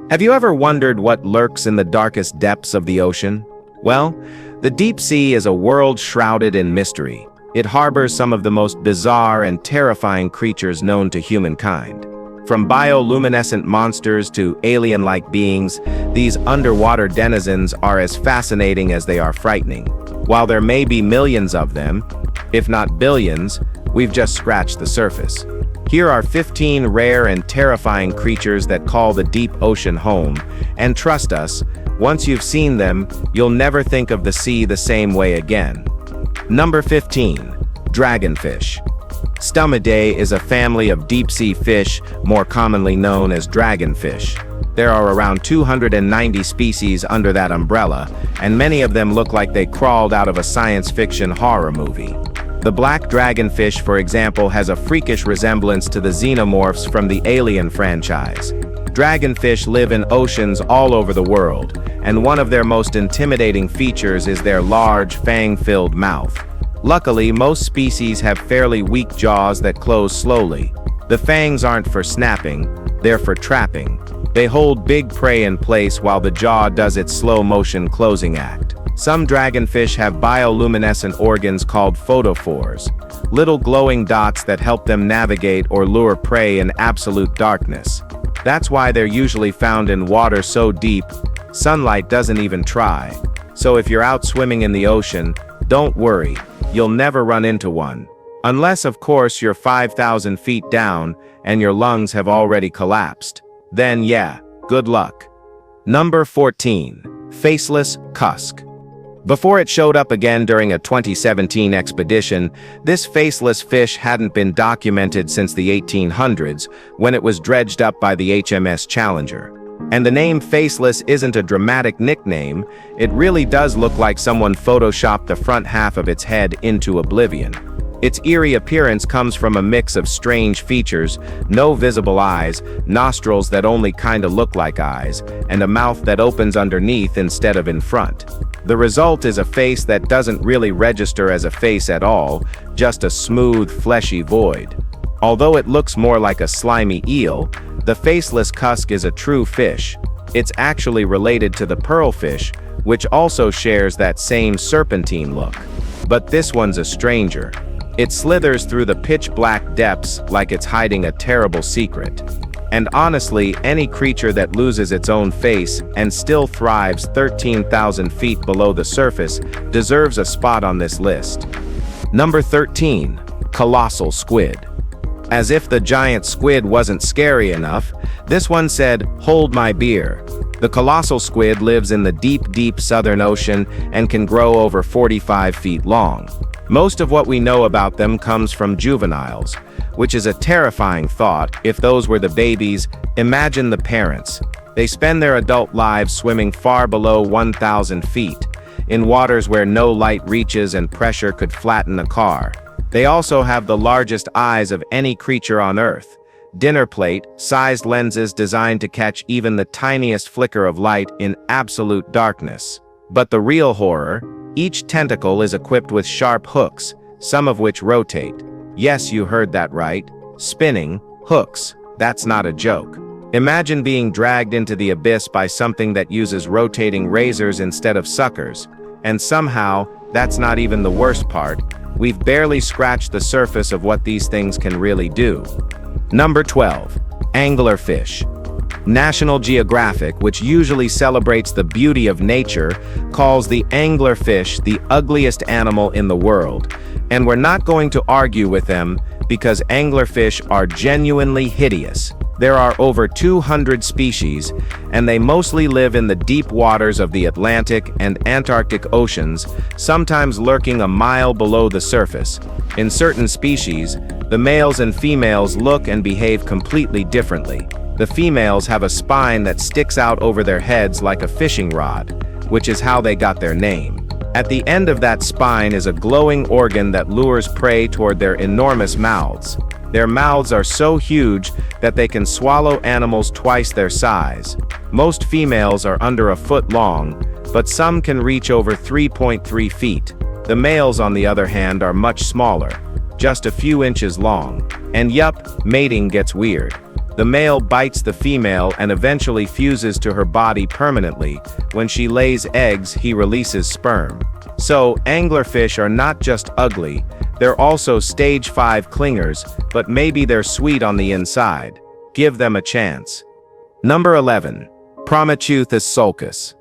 Have you ever wondered what lurks in the darkest depths of the ocean? Well, the deep sea is a world shrouded in mystery. It harbors some of the most bizarre and terrifying creatures known to humankind. From bioluminescent monsters to alien-like beings, these underwater denizens are as fascinating as they are frightening. While there may be millions of them, if not billions, we've just scratched the surface. Here are 15 rare and terrifying creatures that call the deep ocean home, and trust us, once you've seen them, you'll never think of the sea the same way again. Number 15. Dragonfish. Stomidae is a family of deep-sea fish, more commonly known as dragonfish. There are around 290 species under that umbrella, and many of them look like they crawled out of a science fiction horror movie. The black dragonfish, for example, has a freakish resemblance to the xenomorphs from the Alien franchise. Dragonfish live in oceans all over the world, and one of their most intimidating features is their large, fang-filled mouth. Luckily, most species have fairly weak jaws that close slowly. The fangs aren't for snapping, they're for trapping. They hold big prey in place while the jaw does its slow-motion closing act. Some dragonfish have bioluminescent organs called photophores, little glowing dots that help them navigate or lure prey in absolute darkness. That's why they're usually found in water so deep, sunlight doesn't even try. So if you're out swimming in the ocean, don't worry, you'll never run into one. Unless, of course, you're 5,000 feet down and your lungs have already collapsed. Then yeah, good luck. Number 14. Faceless cusk. Before it showed up again during a 2017 expedition, this faceless fish hadn't been documented since the 1800s, when it was dredged up by the HMS Challenger. And the name Faceless isn't a dramatic nickname, it really does look like someone photoshopped the front half of its head into oblivion. Its eerie appearance comes from a mix of strange features: no visible eyes, nostrils that only kinda look like eyes, and a mouth that opens underneath instead of in front. The result is a face that doesn't really register as a face at all, just a smooth, fleshy void. Although it looks more like a slimy eel, the faceless cusk is a true fish. It's actually related to the pearlfish, which also shares that same serpentine look. But this one's a stranger. It slithers through the pitch-black depths like it's hiding a terrible secret. And honestly, any creature that loses its own face and still thrives 13,000 feet below the surface deserves a spot on this list. Number 13. Colossal squid. As if the giant squid wasn't scary enough, this one said, "Hold my beer." The colossal squid lives in the deep, deep Southern Ocean and can grow over 45 feet long. Most of what we know about them comes from juveniles, which is a terrifying thought. If those were the babies, imagine the parents. They spend their adult lives swimming far below 1,000 feet, in waters where no light reaches and pressure could flatten a car. They also have the largest eyes of any creature on Earth. Dinner plate-sized lenses designed to catch even the tiniest flicker of light in absolute darkness. But the real horror, each tentacle is equipped with sharp hooks, some of which rotate. Yes, you heard that right. Spinning hooks. That's not a joke. Imagine being dragged into the abyss by something that uses rotating razors instead of suckers. And somehow, that's not even the worst part. We've barely scratched the surface of what these things can really do. Number 12. Anglerfish. National Geographic, which usually celebrates the beauty of nature, calls the anglerfish the ugliest animal in the world. And we're not going to argue with them, because anglerfish are genuinely hideous. There are over 200 species, and they mostly live in the deep waters of the Atlantic and Antarctic oceans, sometimes lurking a mile below the surface. In certain species, the males and females look and behave completely differently. The females have a spine that sticks out over their heads like a fishing rod, which is how they got their name. At the end of that spine is a glowing organ that lures prey toward their enormous mouths. Their mouths are so huge that they can swallow animals twice their size. Most females are under a foot long, but some can reach over 3.3 feet. The males, on the other hand, are much smaller, just a few inches long. And yup, mating gets weird. The male bites the female and eventually fuses to her body permanently. When she lays eggs, he releases sperm. So, anglerfish are not just ugly, they're also stage 5 clingers, but maybe they're sweet on the inside. Give them a chance. Number 11. Promachoteuthis sulcus.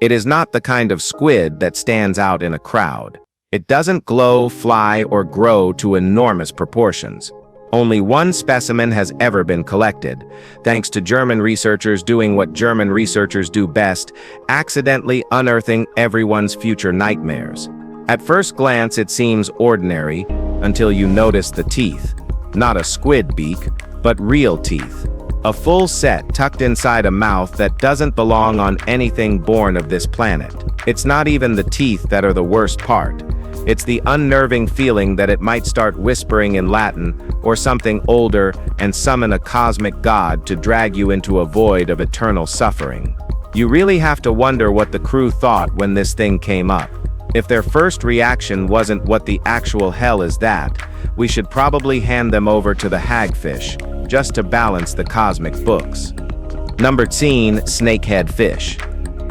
It is not the kind of squid that stands out in a crowd. It doesn't glow, fly, or grow to enormous proportions. Only one specimen has ever been collected, thanks to German researchers doing what German researchers do best, accidentally unearthing everyone's future nightmares. At first glance, it seems ordinary, until you notice the teeth. Not a squid beak, but real teeth. A full set tucked inside a mouth that doesn't belong on anything born of this planet. It's not even the teeth that are the worst part. It's the unnerving feeling that it might start whispering in Latin or something older and summon a cosmic god to drag you into a void of eternal suffering. You really have to wonder what the crew thought when this thing came up. If their first reaction wasn't "what the actual hell is that," we should probably hand them over to the hagfish, just to balance the cosmic books. Number 10, snakehead fish.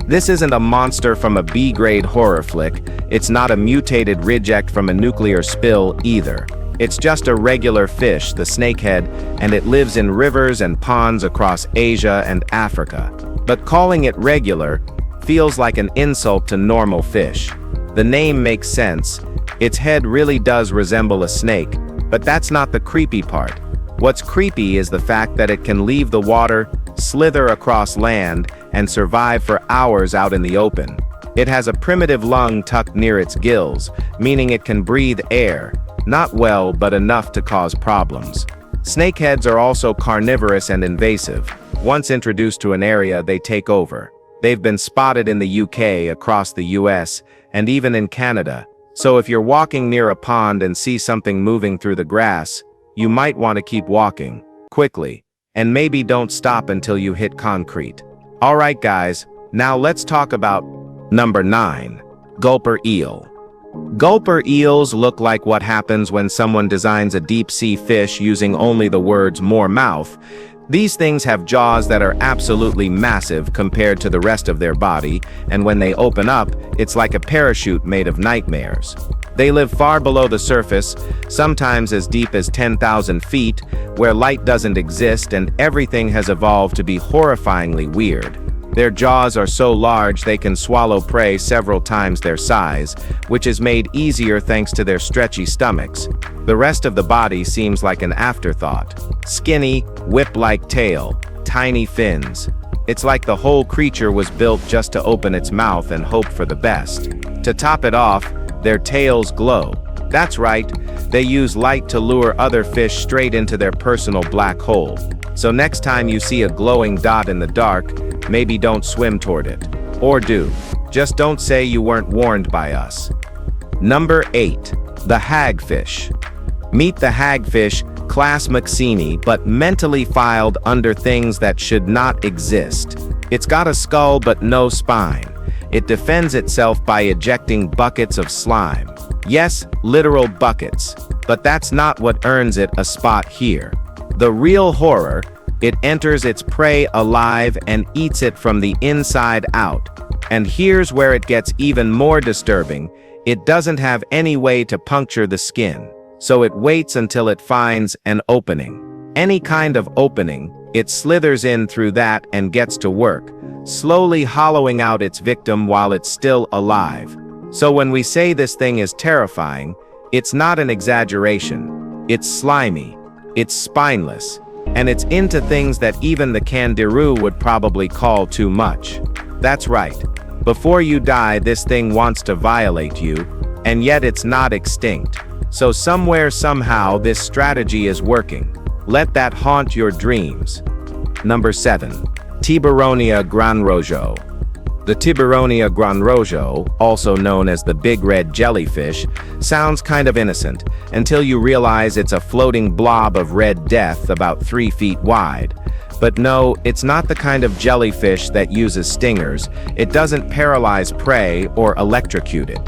This isn't a monster from a B-grade horror flick, it's not a mutated reject from a nuclear spill either. It's just a regular fish, the snakehead, and it lives in rivers and ponds across Asia and Africa. But calling it regular feels like an insult to normal fish. The name makes sense. Its head really does resemble a snake, but that's not the creepy part. What's creepy is the fact that it can leave the water, slither across land, and survive for hours out in the open. It has a primitive lung tucked near its gills, meaning it can breathe air. Not well, but enough to cause problems. Snakeheads are also carnivorous and invasive. Once introduced to an area, they take over. They've been spotted in the UK, across the US, and even in Canada. So if you're walking near a pond and see something moving through the grass, you might want to keep walking, quickly, and maybe don't stop until you hit concrete. Alright guys, now let's talk about number 9, Gulper eel. Gulper eels look like what happens when someone designs a deep-sea fish using only the words "more mouth." These things have jaws that are absolutely massive compared to the rest of their body, and when they open up, it's like a parachute made of nightmares. They live far below the surface, sometimes as deep as 10,000 feet, where light doesn't exist and everything has evolved to be horrifyingly weird. Their jaws are so large they can swallow prey several times their size, which is made easier thanks to their stretchy stomachs. The rest of the body seems like an afterthought. Skinny, whip-like tail, tiny fins. It's like the whole creature was built just to open its mouth and hope for the best. To top it off, their tails glow. That's right, they use light to lure other fish straight into their personal black hole. So next time you see a glowing dot in the dark, maybe don't swim toward it. Or do. Just don't say you weren't warned by us. Number 8. The hagfish. Meet the hagfish, class Maxini, but mentally filed under things that should not exist. It's got a skull but no spine. It defends itself by ejecting buckets of slime. Yes, literal buckets. But that's not what earns it a spot here. The real horror, it enters its prey alive and eats it from the inside out. And here's where it gets even more disturbing. It doesn't have any way to puncture the skin, so it waits until it finds an opening. Any kind of opening, it slithers in through that and gets to work, slowly hollowing out its victim while it's still alive. So when we say this thing is terrifying, it's not an exaggeration. It's slimy, it's spineless, and it's into things that even the kangaroo would probably call too much. That's right. Before you die, this thing wants to violate you, and yet it's not extinct. So somewhere, somehow, this strategy is working. Let that haunt your dreams. Number 7. Tiburonia granrojo. The Tiburonia granrojo, also known as the big red jellyfish, sounds kind of innocent, until you realize it's a floating blob of red death about 3 feet wide. But no, it's not the kind of jellyfish that uses stingers. It doesn't paralyze prey or electrocute it.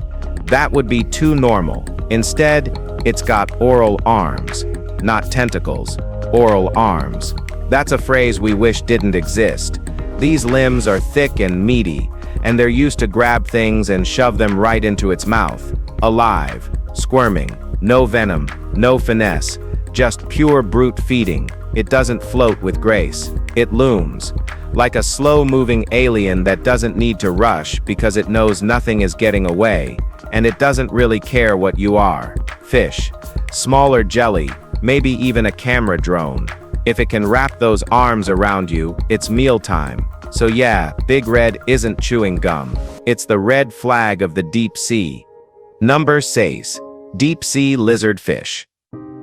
That would be too normal. Instead, it's got oral arms. Not tentacles, oral arms. That's a phrase we wish didn't exist. These limbs are thick and meaty, and they're used to grab things and shove them right into its mouth. Alive, squirming, no venom, no finesse, just pure brute feeding. It doesn't float with grace. It looms, like a slow-moving alien that doesn't need to rush because it knows nothing is getting away, and it doesn't really care what you are. Fish, smaller jelly, maybe even a camera drone. If it can wrap those arms around you, it's mealtime. So yeah, Big Red isn't chewing gum. It's the red flag of the deep sea. Number 6. Deep sea lizardfish.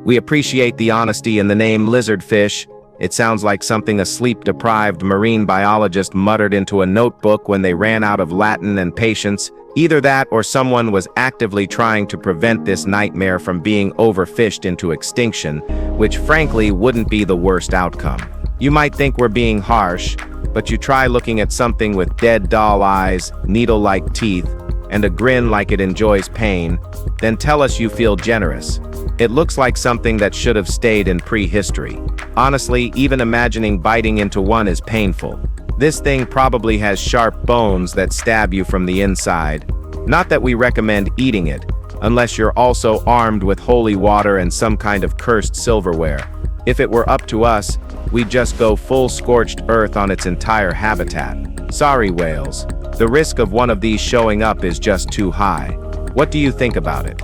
We appreciate the honesty in the name lizardfish. It sounds like something a sleep-deprived marine biologist muttered into a notebook when they ran out of Latin and patience. Either that or someone was actively trying to prevent this nightmare from being overfished into extinction, which frankly wouldn't be the worst outcome. You might think we're being harsh, but you try looking at something with dead doll eyes, needle-like teeth, and a grin like it enjoys pain, then tell us you feel generous. It looks like something that should have stayed in prehistory. Honestly, even imagining biting into one is painful. This thing probably has sharp bones that stab you from the inside. Not that we recommend eating it, unless you're also armed with holy water and some kind of cursed silverware. If it were up to us, we'd just go full scorched earth on its entire habitat. Sorry, whales. The risk of one of these showing up is just too high. What do you think about it?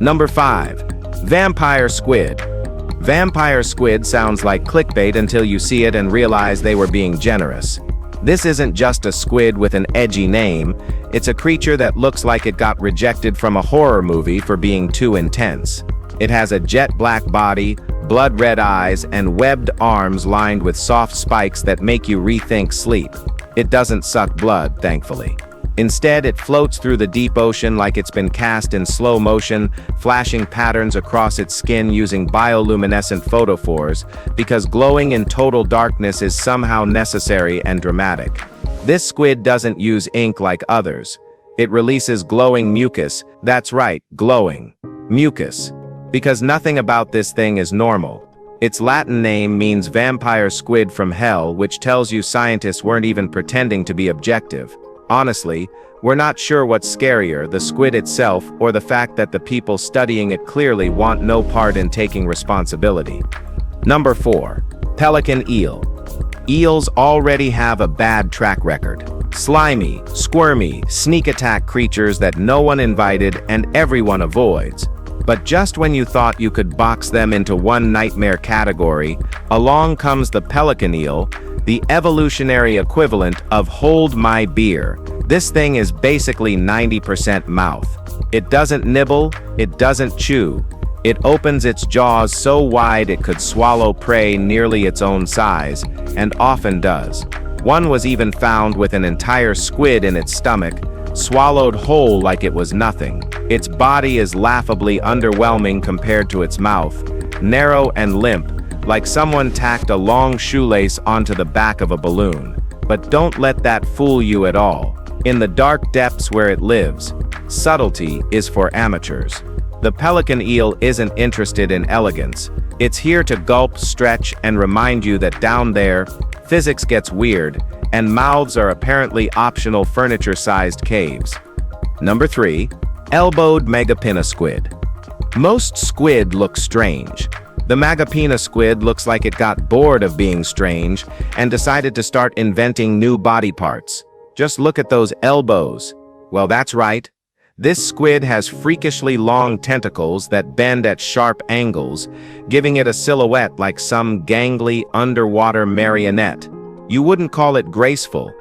Number 5. Vampire squid. Vampire squid sounds like clickbait until you see it and realize they were being generous. This isn't just a squid with an edgy name, it's a creature that looks like it got rejected from a horror movie for being too intense. It has a jet black body, blood red eyes, and webbed arms lined with soft spikes that make you rethink sleep. It doesn't suck blood, thankfully. Instead, it floats through the deep ocean like it's been cast in slow motion, flashing patterns across its skin using bioluminescent photophores, because glowing in total darkness is somehow necessary and dramatic. This squid doesn't use ink like others. It releases glowing mucus, that's right, glowing. Mucus. Because nothing about this thing is normal. Its Latin name means vampire squid from hell, which tells you scientists weren't even pretending to be objective. Honestly, we're not sure what's scarier, the squid itself or the fact that the people studying it clearly want no part in taking responsibility. Number 4. Pelican eel. Eels already have a bad track record. Slimy, squirmy, sneak attack creatures that no one invited and everyone avoids. But just when you thought you could box them into one nightmare category, along comes the pelican eel, the evolutionary equivalent of hold my beer. This thing is basically 90% mouth. It doesn't nibble, it doesn't chew. It opens its jaws so wide it could swallow prey nearly its own size, and often does. One was even found with an entire squid in its stomach, swallowed whole like it was nothing. Its body is laughably underwhelming compared to its mouth, narrow and limp, like someone tacked a long shoelace onto the back of a balloon. But don't let that fool you at all. In the dark depths where it lives, subtlety is for amateurs. The pelican eel isn't interested in elegance. It's here to gulp, stretch, and remind you that down there, physics gets weird, and mouths are apparently optional furniture-sized caves. Number 3. Elbowed magapinna squid. Most squid look strange. The magapinna squid looks like it got bored of being strange and decided to start inventing new body parts. Just look at those elbows. Well, that's right. This squid has freakishly long tentacles that bend at sharp angles, giving it a silhouette like some gangly underwater marionette. You wouldn't call it graceful.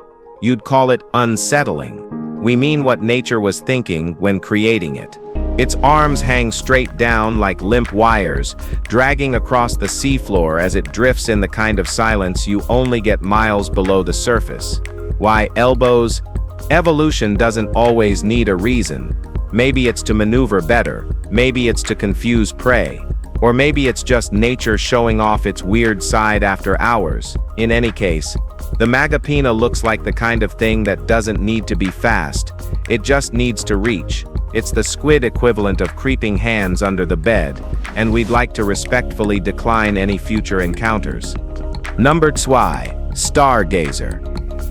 You'd call it unsettling. We mean what nature was thinking when creating it. Its arms hang straight down like limp wires, dragging across the seafloor as it drifts in the kind of silence you only get miles below the surface. Why elbows? Evolution doesn't always need a reason. Maybe it's to maneuver better, maybe it's to confuse prey, or maybe it's just nature showing off its weird side after hours. In any case, the magapinna looks like the kind of thing that doesn't need to be fast, it just needs to reach. It's the squid equivalent of creeping hands under the bed, and we'd like to respectfully decline any future encounters. Number 2, Stargazer.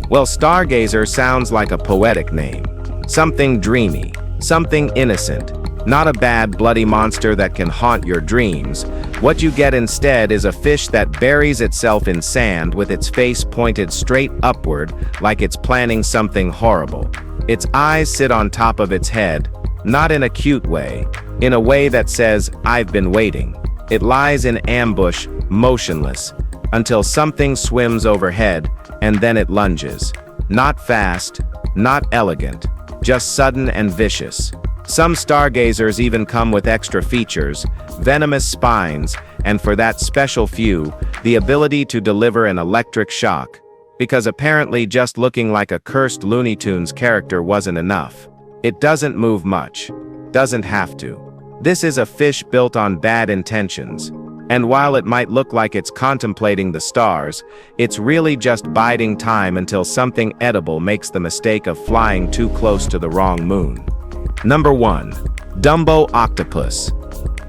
Well, Stargazer sounds like a poetic name. Something dreamy, something innocent. Not a bad, bloody monster that can haunt your dreams. What you get instead is a fish that buries itself in sand with its face pointed straight upward like it's planning something horrible. Its eyes sit on top of its head, not in a cute way, in a way that says, "I've been waiting." It lies in ambush, motionless, until something swims overhead, and then it lunges. Not fast, not elegant, just sudden and vicious. Some stargazers even come with extra features, venomous spines, and for that special few, the ability to deliver an electric shock. Because apparently just looking like a cursed Looney Tunes character wasn't enough. It doesn't move much. Doesn't have to. This is a fish built on bad intentions. And while it might look like it's contemplating the stars, it's really just biding time until something edible makes the mistake of flying too close to the wrong moon. Number 1. Dumbo octopus.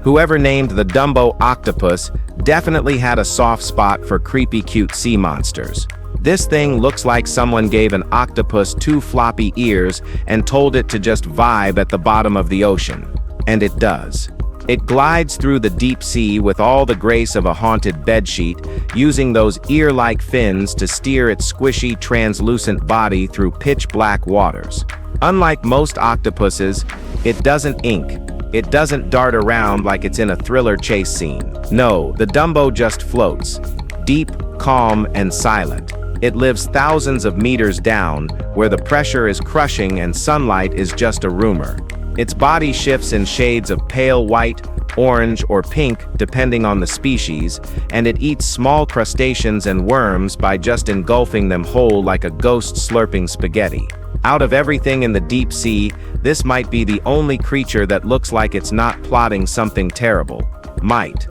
Whoever named the Dumbo octopus definitely had a soft spot for creepy cute sea monsters. This thing looks like someone gave an octopus 2 floppy ears and told it to just vibe at the bottom of the ocean. And it does. It glides through the deep sea with all the grace of a haunted bedsheet, using those ear-like fins to steer its squishy, translucent body through pitch-black waters. Unlike most octopuses, it doesn't ink. It doesn't dart around like it's in a thriller chase scene. No, the Dumbo just floats, deep, calm, and silent. It lives thousands of meters down, where the pressure is crushing and sunlight is just a rumor. Its body shifts in shades of pale white, orange, or pink depending on the species, and it eats small crustaceans and worms by just engulfing them whole like a ghost slurping spaghetti. Out of everything in the deep sea, this might be the only creature that looks like it's not plotting something terrible. Might.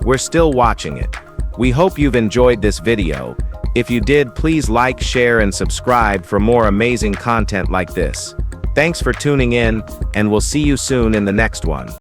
We're still watching it. We hope you've enjoyed this video. If you did, please like, share, and subscribe for more amazing content like this. Thanks for tuning in, and we'll see you soon in the next one.